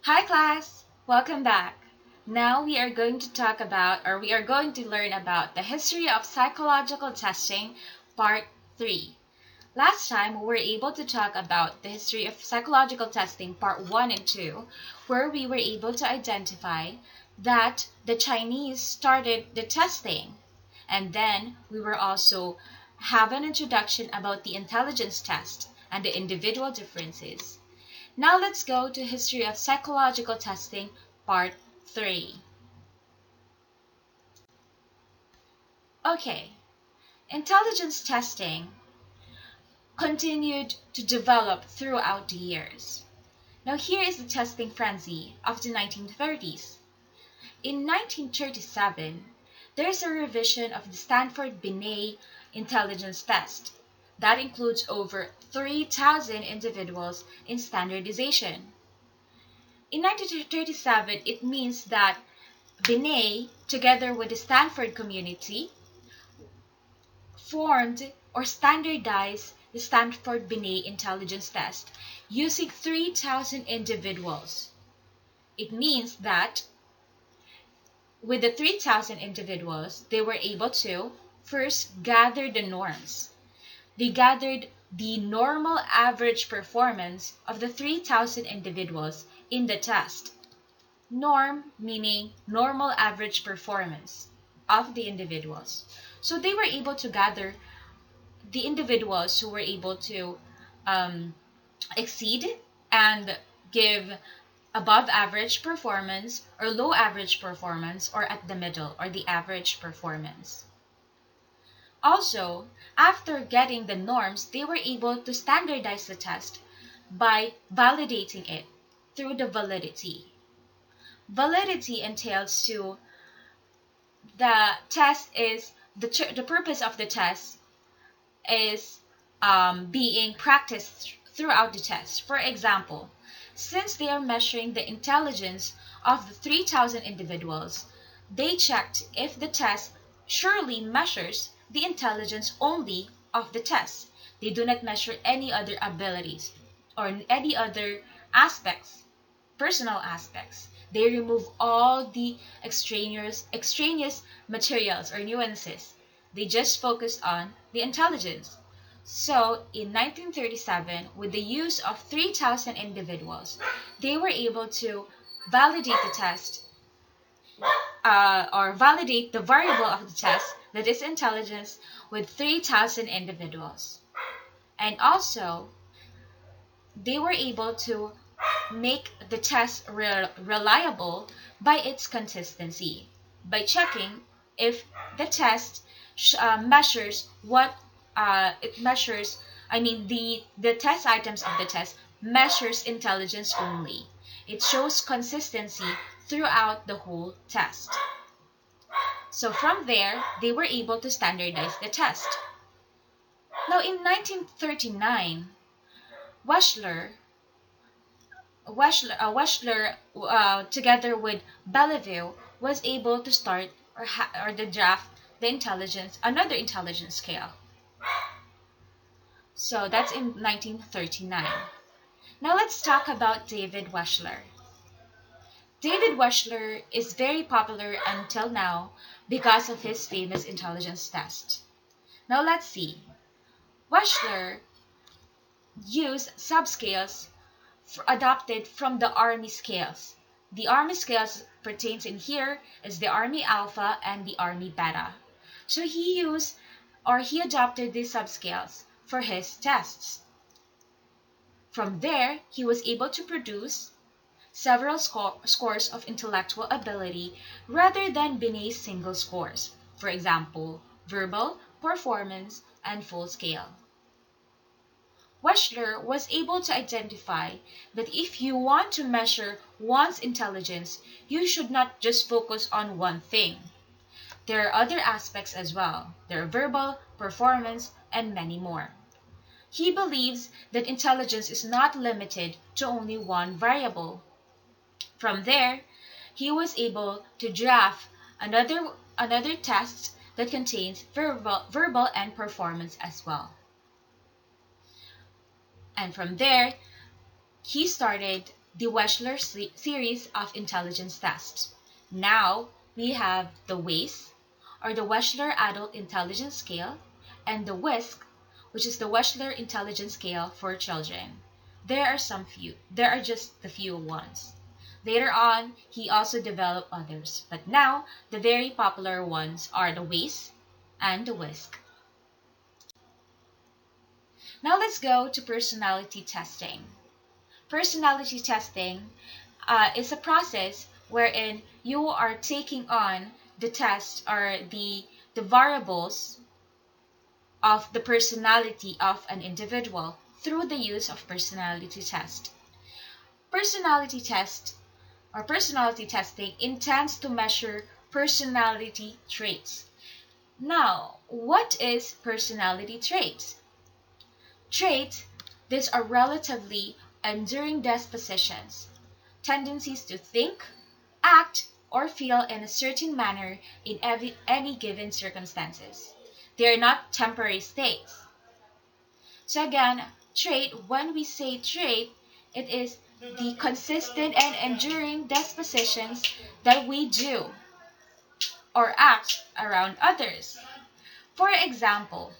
Hi class! Welcome back. Now we are going to talk about, or we are going to learn about the history of psychological testing, part 3. Last time we were able to talk about the history of psychological testing, part 1 and 2, where we were able to identify that the Chinese started the testing. And then we were also have an introduction about the intelligence test and the individual differences. Now let's go to History of Psychological Testing, Part 3. Okay, intelligence testing continued to develop throughout the years. Now here is the testing frenzy of the 1930s. In 1937, there is a revision of the Stanford-Binet intelligence test. That includes over 3,000 individuals in standardization. In 1937, it means that Binet, together with the Stanford community, formed or standardized the Stanford-Binet intelligence test using 3,000 individuals. It means that with the 3,000 individuals, they were able to first gather the norms. They gathered the normal average performance of the 3,000 individuals in the test. Norm meaning normal average performance of the individuals. So they were able to gather the individuals who were able to exceed and give above average performance or low average performance or at the middle or the average performance. Also, after getting the norms, they were able to standardize the test by validating it through the validity. Validity entails to the test is the purpose of the test is being practiced throughout the test. For example, since they are measuring the intelligence of the 3,000 individuals, they checked if the test surely measures the intelligence only of the test. They do not measure any other abilities or any other aspects, personal aspects. They remove all the extraneous materials or nuances. They just focus on the intelligence. So, in 1937, with the use of 3,000 individuals, they were able to validate the test or validate the variable of the test, that is intelligence, with 3,000 individuals. And also, they were able to make the test reliable by its consistency, by checking if the test measures what it measures. The test items of the test measures intelligence only. It shows consistency throughout the whole test. So from there, they were able to standardize the test. Now in 1939, Wechsler together with Bellevue was able to start or to draft another intelligence scale. So that's in 1939. Now let's talk about David Wechsler. David Wechsler is very popular until now because of his famous intelligence test. Now let's see. Wechsler used subscales adopted from the Army scales. The Army scales pertains in here is the Army Alpha and the Army Beta. So he adopted these subscales for his tests. From there, he was able to produce several scores of intellectual ability rather than Binet's single scores. For example, verbal, performance, and full scale. Wechsler was able to identify that if you want to measure one's intelligence, you should not just focus on one thing. There are other aspects as well. There are verbal, performance, and many more. He believes that intelligence is not limited to only one variable. From there, he was able to draft another test that contains verbal and performance as well. And from there, he started the Wechsler series of intelligence tests. Now we have the WAIS, or the Wechsler Adult Intelligence Scale, and the WISC, which is the Wechsler Intelligence Scale for children. There are just the few ones. Later on, he also developed others, but now the very popular ones are the WAIS and the WISC. Now let's go to personality testing. Personality testing is a process wherein you are taking on the test or the variables of the personality of an individual through the use of personality test. Personality test or personality testing intends to measure personality traits. Now, what is personality traits? Traits, these are relatively enduring dispositions, tendencies to think, act, or feel in a certain manner in any given circumstances. They are not temporary states. So again, trait, when we say trait, it is the consistent and enduring dispositions that we do or act around others. For example,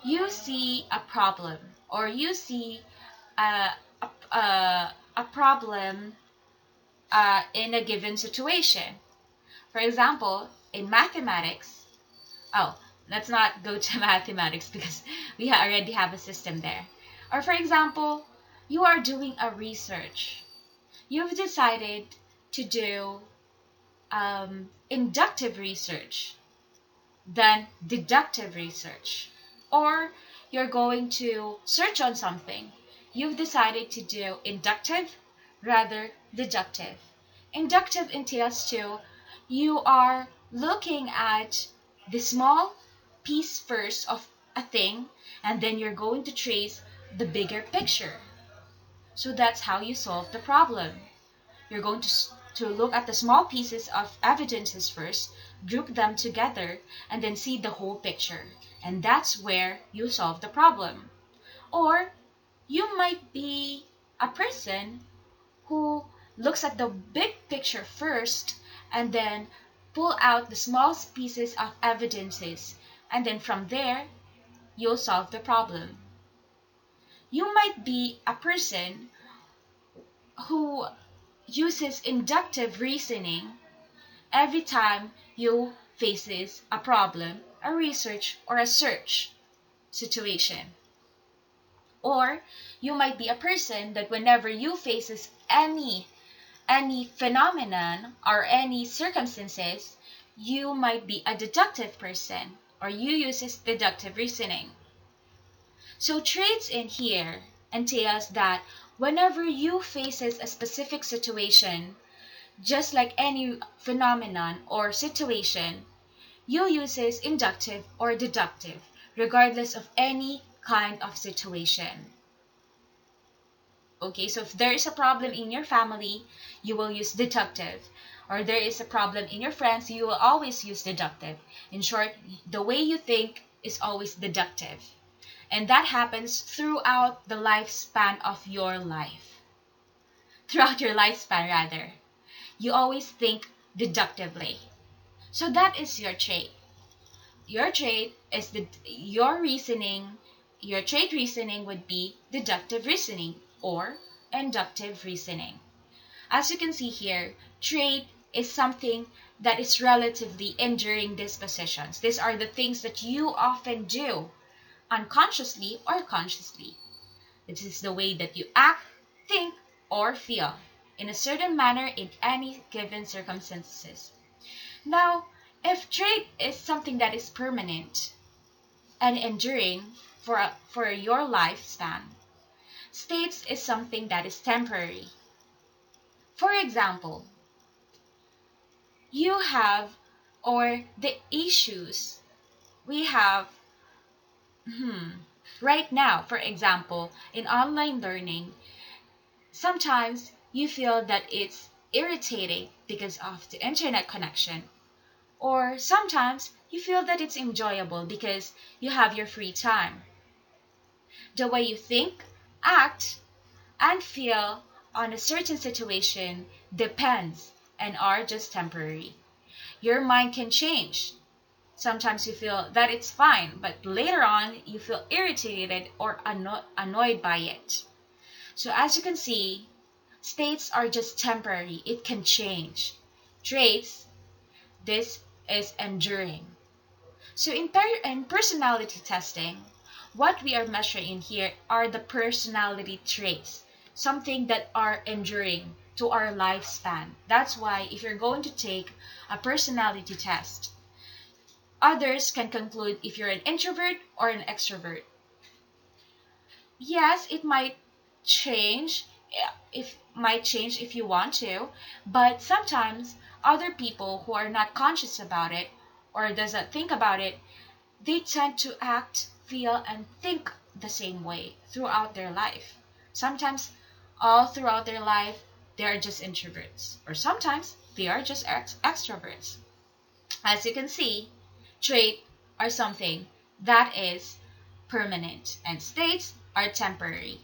you see a problem or you see a, a problem in a given situation. For example, in mathematics, oh, let's not go to mathematics because we already have a system there. Or for example, you are doing a research. You've decided to do inductive research, then deductive research. Or you're going to search on something. You've decided to do inductive rather deductive. Inductive entails to you are looking at the small piece first of a thing and then you're going to trace the bigger picture. So that's how you solve the problem. You're going to look at the small pieces of evidences first, group them together, and then see the whole picture. And that's where you solve the problem. Or you might be a person who looks at the big picture first and then pull out the small pieces of evidences, and then from there you'll solve the problem. You might be a person who uses inductive reasoning every time you faces a problem, a research, or a search situation. Or you might be a person that whenever you faces any phenomenon or any circumstances, you might be a deductive person or you uses deductive reasoning. So traits in here entails that whenever you faces a specific situation, just like any phenomenon or situation, you uses inductive or deductive regardless of any kind of situation. Okay, so if there is a problem in your family, you will use deductive. Or there is a problem in your friends, you will always use deductive. In short, the way you think is always deductive. And that happens throughout the lifespan of your life. Throughout your lifespan, rather. You always think deductively. So that is your trait. Your trait is your trait reasoning would be deductive reasoning or inductive reasoning. As you can see here, trait is something that is relatively enduring dispositions. These are the things that you often do, unconsciously or consciously. This is the way that you act, think, or feel in a certain manner in any given circumstances. Now, if trait is something that is permanent and enduring for your lifespan, states is something that is temporary. For example, you have, or the issues we have right now, for example, in online learning, sometimes you feel that it's irritating because of the internet connection. Or sometimes you feel that it's enjoyable because you have your free time. The way you think, act, and feel on a certain situation depends and are just temporary. Your mind can change. Sometimes you feel that it's fine, but later on you feel irritated or annoyed by it. So as you can see, states are just temporary. It can change. Traits, this is enduring. So in personality testing, what we are measuring here are the personality traits, something that are enduring to our lifespan. That's why if you're going to take a personality test, others can conclude if you're an introvert or an extrovert. Yes, it might change if you want to, but sometimes other people who are not conscious about it or doesn't think about it, they tend to act, feel, and think the same way throughout their life. Sometimes all throughout their life they are just introverts, or sometimes they are just extroverts. As you can see, traits are something that is permanent and states are temporary.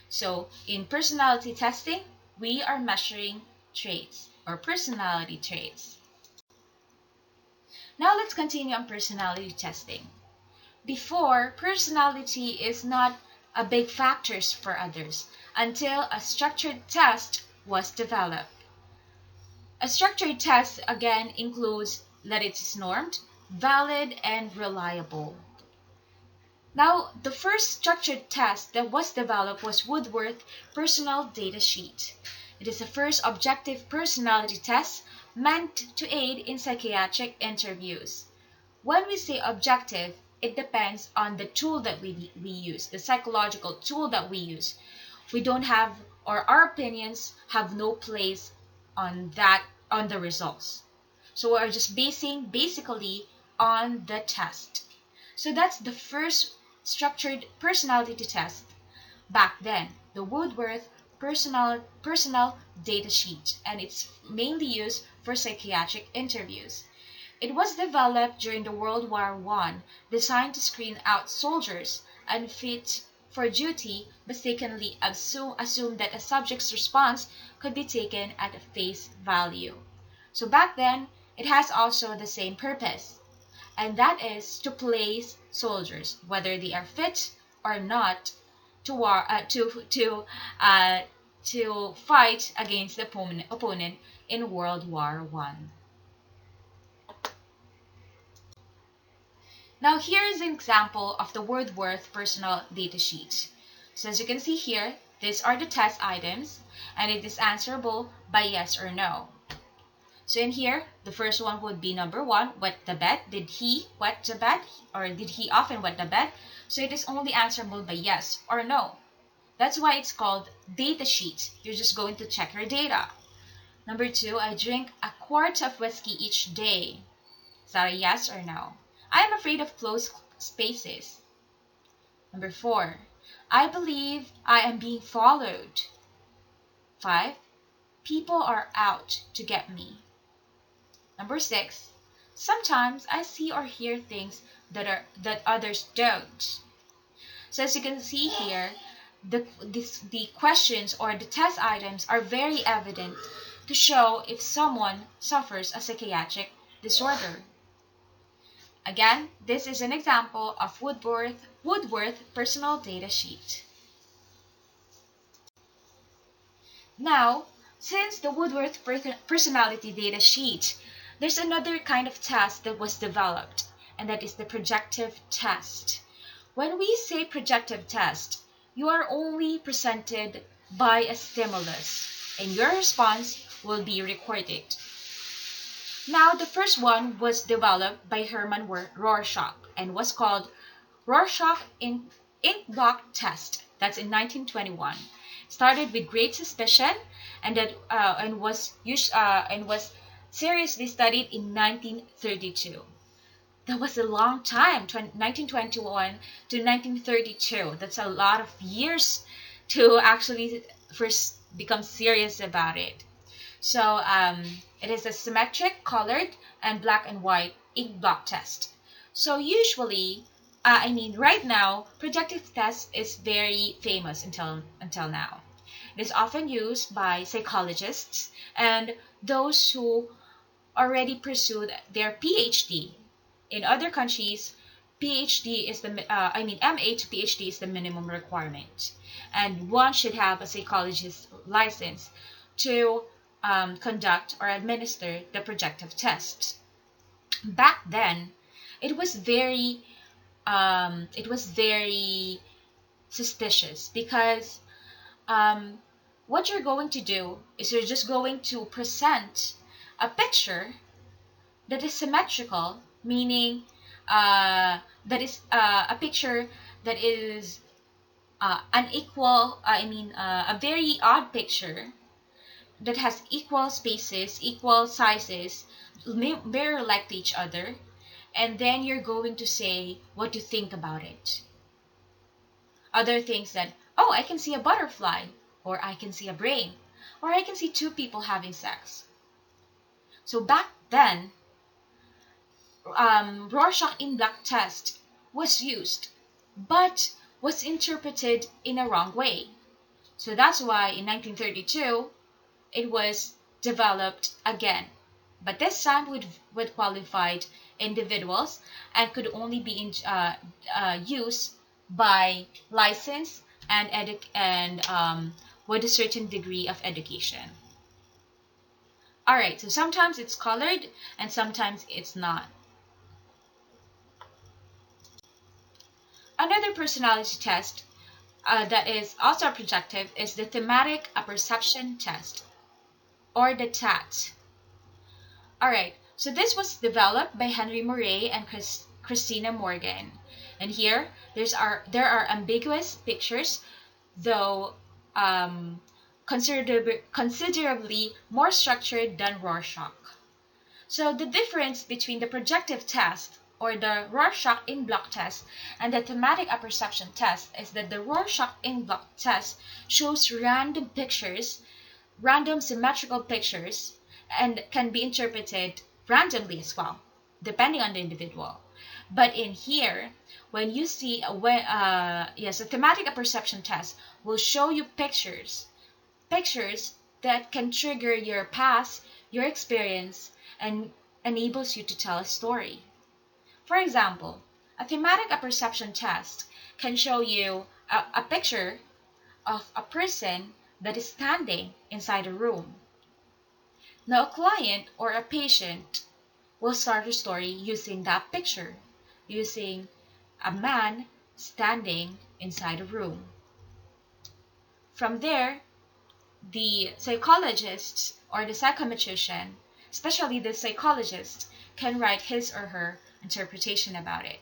So in personality testing, we are measuring traits or personality traits. Now let's continue on personality testing. Before, personality is not a big factor for others until a structured test was developed. A structured test again includes that it is normed, valid, and reliable. Now, the first structured test that was developed was Woodworth Personal Data Sheet. It is the first objective personality test meant to aid in psychiatric interviews. When we say objective, it depends on the tool that we use, the psychological tool that we use. We don't have, or our opinions have no place on the results. So we're just basing basically on the test. So that's the first structured personality test back then, the Woodworth personal data sheet, and it's mainly used for psychiatric interviews. It was developed during the World War I, designed to screen out soldiers unfit for duty, mistakenly assume that a subject's response could be taken at face value. So back then, it has also the same purpose, and that is to place soldiers, whether they are fit or not, to fight against the opponent in World War I. Now here is an example of the Woodworth personal data sheet. So as you can see here, these are the test items, and it is answerable by yes or no. So in here, the first one would be number 1, wet the bed. Did he wet the bed, or did he often wet the bed? So it is only answerable by yes or no. That's why it's called data sheet. You're just going to check your data. Number 2, I drink a quart of whiskey each day. Is that a yes or no? I am afraid of closed spaces. Number 4, I believe I am being followed. 5, people are out to get me. Number 6, sometimes I see or hear things that others don't. So as you can see here, the questions or the test items are very evident to show if someone suffers a psychiatric disorder. Again, this is an example of Woodworth personal data sheet. Now, since the Woodworth personality data sheet, there's another kind of test that was developed, and that is the projective test. When we say projective test, you are only presented by a stimulus, and your response will be recorded. Now, the first one was developed by Herman Rorschach and was called Rorschach ink block test. That's in 1921. Started with great suspicion, and was seriously studied in 1932. That was a long time, 1921 to 1932. That's a lot of years to actually first become serious about it. So it is a symmetric, colored, and black and white ink block test. So usually, right now, projective test is very famous until now. It is often used by psychologists and those who already pursued their PhD. In other countries, PhD is MA to PhD is the minimum requirement, and one should have a psychologist license to conduct or administer the projective test. Back then, it was very suspicious because what you're going to do is you're just going to present a picture that is symmetrical, meaning that is a picture that is unequal, a very odd picture that has equal spaces, equal sizes, mirror-like to each other, and then you're going to say what you think about it. Other things that, oh, I can see a butterfly, or I can see a brain, or I can see two people having sex. So back then, Rorschach in black test was used, but was interpreted in a wrong way. So that's why in 1932, it was developed again, but this time with qualified individuals and could only be used by license and with a certain degree of education. Alright, so sometimes it's colored and sometimes it's not. Another personality test that is also projective is the Thematic Apperception Test, or the TAT. Alright, so this was developed by Murray and Christina Morgan. And here, there are ambiguous pictures, though considerably more structured than Rorschach. So the difference between the projective test, or the Rorschach in block test, and the Thematic Apperception Test is that the Rorschach in block test shows random pictures, random symmetrical pictures, and can be interpreted randomly as well, depending on the individual. But in here, when you see a Thematic Apperception Test will show you pictures that can trigger your past, your experience, and enables you to tell a story. For example, a Thematic Apperception Test can show you a picture of a person that is standing inside a room. Now, a client or a patient will start a story using that picture, using a man standing inside a room. From there, the psychologists or the psychometrician, especially the psychologist, can write his or her interpretation about it.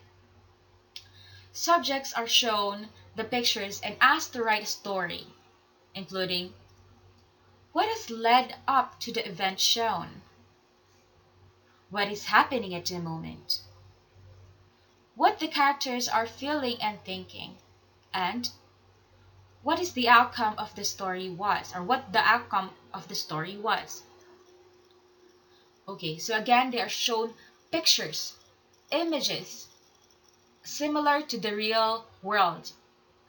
Subjects are shown the pictures and asked to write a story, including what has led up to the event shown, what is happening at the moment, what the characters are feeling and thinking, and what is the outcome of the story was, or what the outcome of the story was. Okay, so again, they are shown pictures, images, similar to the real world,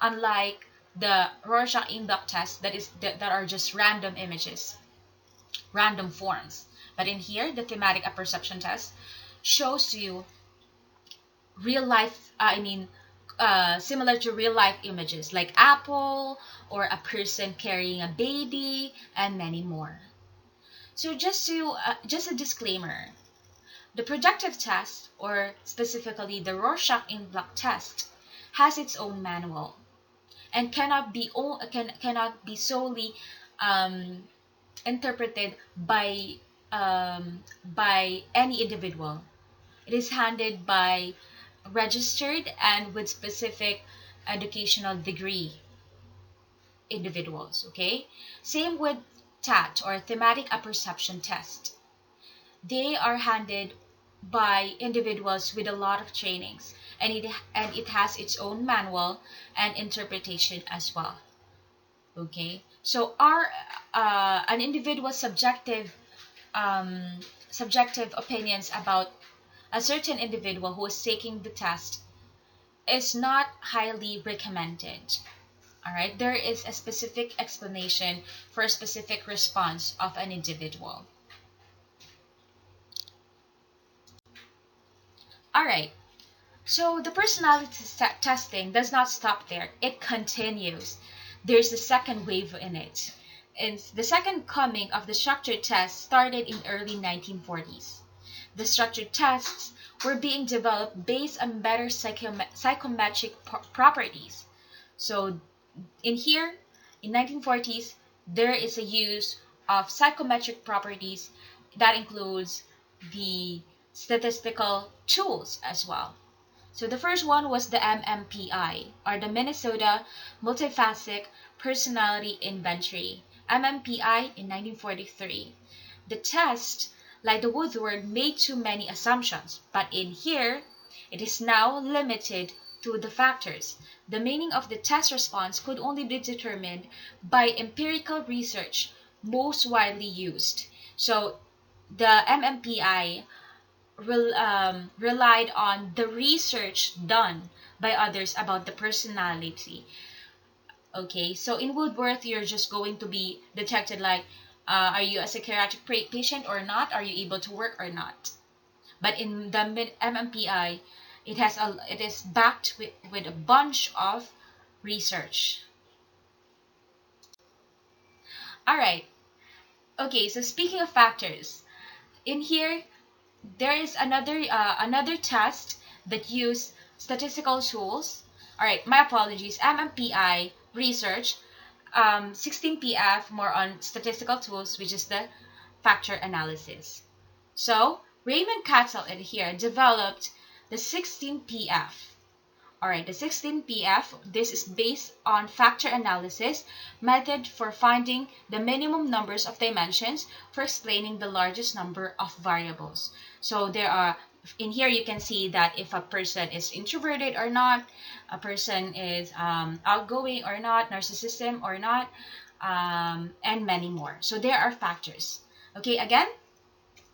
unlike the Rorschach in-block test that are just random images, random forms. But in here, the Thematic Apperception Test shows you real life, similar to real life images like apple or a person carrying a baby and many more. So just a disclaimer, the projective test, or specifically the Rorschach in-block test, has its own manual and cannot be solely interpreted by any individual. It is handled by registered and with specific educational degree individuals. Okay, same with TAT, or Thematic Apperception Test. They are handled by individuals with a lot of trainings, and it has its own manual and interpretation as well. Okay, so an individual's subjective opinions about a certain individual who is taking the test is not highly recommended. All right, there is a specific explanation for a specific response of an individual. All right, so the personality testing does not stop there. It continues. There's a second wave in it. And the second coming of the structured test started in early 1940s. The structured tests were being developed based on better psychometric properties. So in here, in 1940s, there is a use of psychometric properties that includes the statistical tools as well. So the first one was the MMPI, or the Minnesota Multiphasic Personality Inventory, MMPI in 1943. The test, like the Woodworth, made too many assumptions, but in here, it is now limited to the factors. The meaning of the test response could only be determined by empirical research, most widely used. So the MMPI relied on the research done by others about the personality. Okay, so in Woodworth, you're just going to be detected like, are you a psychiatric patient or not? Are you able to work or not? But in the MMPI, it is backed with a bunch of research. All right. Okay, so speaking of factors, in here there is another test that use statistical tools. All right, my apologies. MMPI research, 16PF more on statistical tools, which is the factor analysis. So Raymond Katzel in here developed the 16PF. Alright, the 16PF, this is based on factor analysis method for finding the minimum numbers of dimensions for explaining the largest number of variables. So there are, in here you can see that if a person is introverted or not, a person is outgoing or not, narcissism or not, and many more. So there are factors. Okay, again,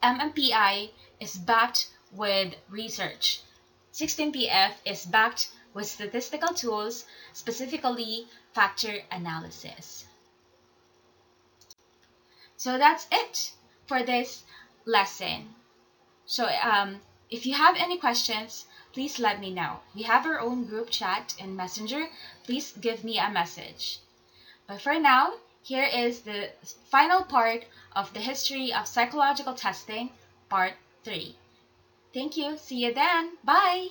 MMPI is backed with research. 16PF is backed with statistical tools, specifically factor analysis. So that's it for this lesson. So if you have any questions, please let me know. We have our own group chat in Messenger. Please give me a message. But for now, here is the final part of the history of psychological testing, part 3. Thank you. See you then. Bye.